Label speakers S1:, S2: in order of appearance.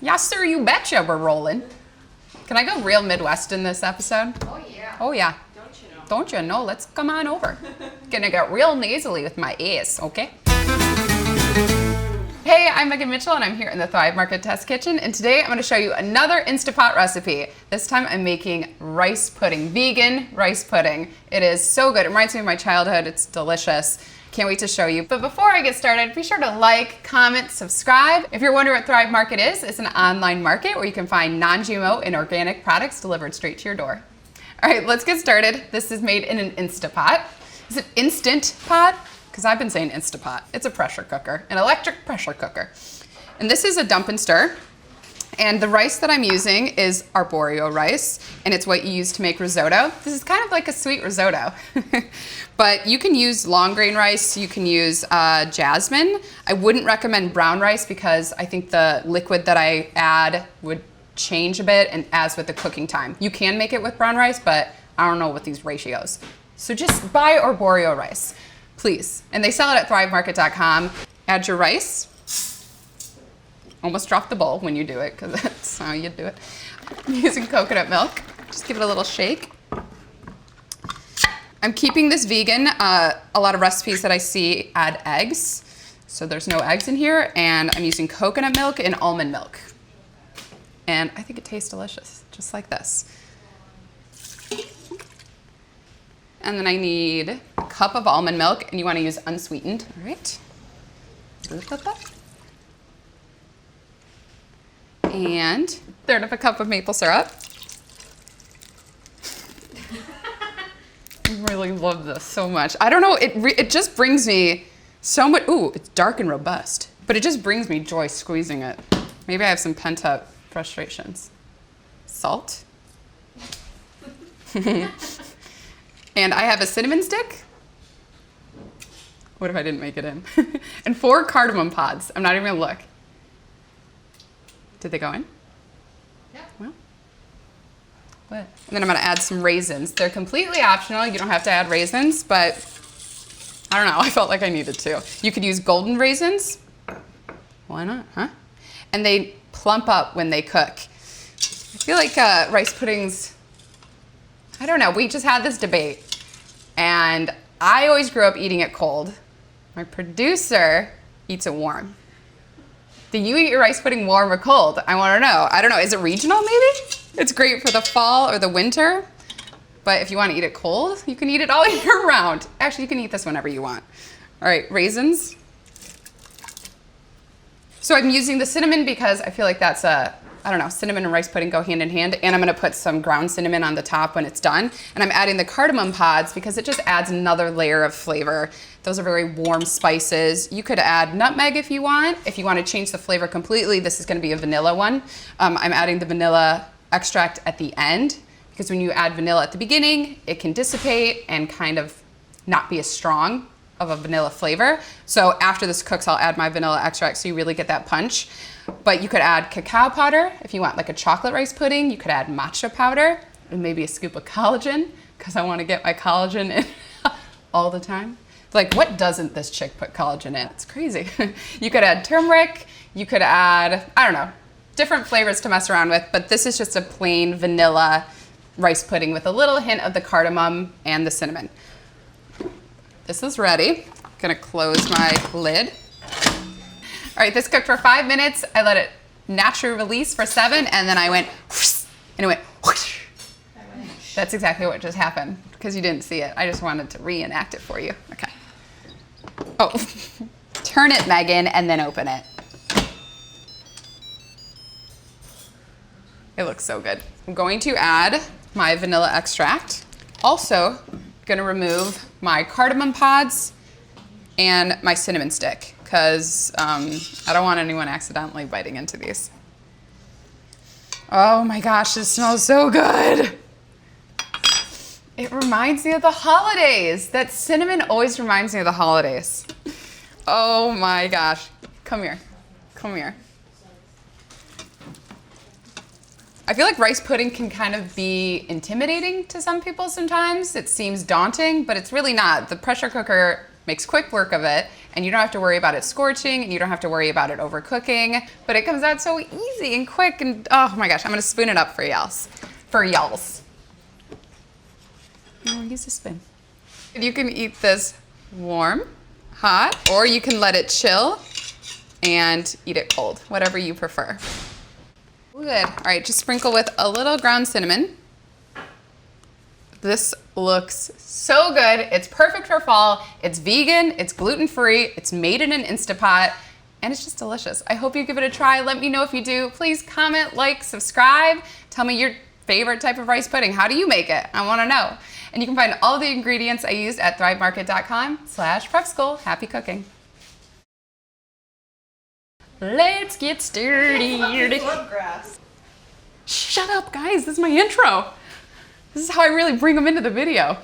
S1: Yes, sir, you betcha we're rolling. Can I go real Midwest in this episode?
S2: Oh, yeah.
S1: Oh, yeah.
S2: Don't you know?
S1: Don't you know? Let's come on over. Gonna get real nasally with my A's, okay? Hey, I'm Megan Mitchell and I'm here in the Thrive Market Test Kitchen, and today I'm going to show you another Instapot recipe. This time I'm making rice pudding, vegan rice pudding. It is so good. It reminds me of my childhood. It's delicious. Can't wait to show you. But before I get started, be sure to like, comment, subscribe. If you're wondering what Thrive Market is, it's an online market where you can find non-GMO and organic products delivered straight to your door. All right, let's get started. This is made in an Instapot. Is it Instant Pot? Because I've been saying Instapot. It's a pressure cooker, an electric pressure cooker. And this is a dump and stir. And the rice that I'm using is arborio rice, and it's what you use to make risotto. This is kind of like a sweet risotto. But you can use long grain rice, you can use jasmine. I wouldn't recommend brown rice because I think the liquid that I add would change a bit, and as with the cooking time. You can make it with brown rice, but I don't know what these ratios. So just buy arborio rice, please. And they sell it at thrivemarket.com. Add your rice. Almost drop the bowl when you do it, because that's how you do it. I'm using coconut milk. Just give it a little shake. I'm keeping this vegan. A lot of recipes that I see add eggs, so there's no eggs in here. And I'm using coconut milk and almond milk. And I think it tastes delicious, just like this. And then I need a cup of almond milk, and you want to use unsweetened. All right. And third of a cup of maple syrup. I really love this so much. I don't know, it just brings me so much. Ooh, it's dark and robust, but it just brings me joy squeezing it. Maybe I have some pent up frustrations. Salt. And I have a cinnamon stick. What if I didn't make it in? And 4 cardamom pods. I'm not even gonna look. Did they go in?
S2: Yeah.
S1: Well, what? And then I'm gonna add some raisins. They're completely optional. You don't have to add raisins, but I don't know, I felt like I needed to. You could use golden raisins. Why not, huh? And they plump up when they cook. I feel like rice puddings, I don't know, we just had this debate, and I always grew up eating it cold. My producer eats it warm. Do you eat your rice pudding warm or cold? I want to know. I don't know. Is it regional maybe? It's great for the fall or the winter. But if you want to eat it cold, you can eat it all year round. Actually, you can eat this whenever you want. All right, raisins. So I'm using the cinnamon because I feel like that's I don't know, cinnamon and rice pudding go hand in hand. And I'm going to put some ground cinnamon on the top when it's done. And I'm adding the cardamom pods because it just adds another layer of flavor. Those are very warm spices. You could add nutmeg if you want. If you want to change the flavor completely, this is going to be a vanilla one. I'm adding the vanilla extract at the end because when you add vanilla at the beginning, it can dissipate and kind of not be as strong of a vanilla flavor. So after this cooks, I'll add my vanilla extract so you really get that punch. But you could add cacao powder if you want like a chocolate rice pudding. You could add matcha powder and maybe a scoop of collagen because I want to get my collagen in all the time. Like, what doesn't this chick put collagen in? It's crazy. You could add turmeric. You could add, I don't know, different flavors to mess around with. But this is just a plain vanilla rice pudding with a little hint of the cardamom and the cinnamon. This is ready. I'm gonna close my lid. All right, this cooked for 5 minutes. I let it naturally release for 7, and then I went whoosh, and it went whoosh. That's exactly what just happened because you didn't see it. I just wanted to reenact it for you. Okay. Oh, turn it, Megan, and then open it. It looks so good. I'm going to add my vanilla extract. Also, gonna remove my cardamom pods and my cinnamon stick because I don't want anyone accidentally biting into these. Oh my gosh, this smells so good. It reminds me of the holidays. That cinnamon always reminds me of the holidays. Oh my gosh. Come here. Come here. I feel like rice pudding can kind of be intimidating to some people sometimes. It seems daunting, but it's really not. The pressure cooker makes quick work of it, and you don't have to worry about it scorching, and you don't have to worry about it overcooking, but it comes out so easy and quick, and oh my gosh, I'm gonna spoon it up for y'alls. Oh, use a spoon. You can eat this warm, hot, or you can let it chill and eat it cold, whatever you prefer. Good. All right, just sprinkle with a little ground cinnamon. This looks so good. It's perfect for fall. It's vegan, it's gluten-free, it's made in an Instapot, and it's just delicious. I hope you give it a try. Let me know if you do. Please comment, like, subscribe. Tell me your favorite type of rice pudding. How do you make it? I wanna know. And you can find all the ingredients I used at thrivemarket.com/prepschool. Happy cooking. Let's get started. Shut up, guys. This is my intro. This is how I really bring them into the video.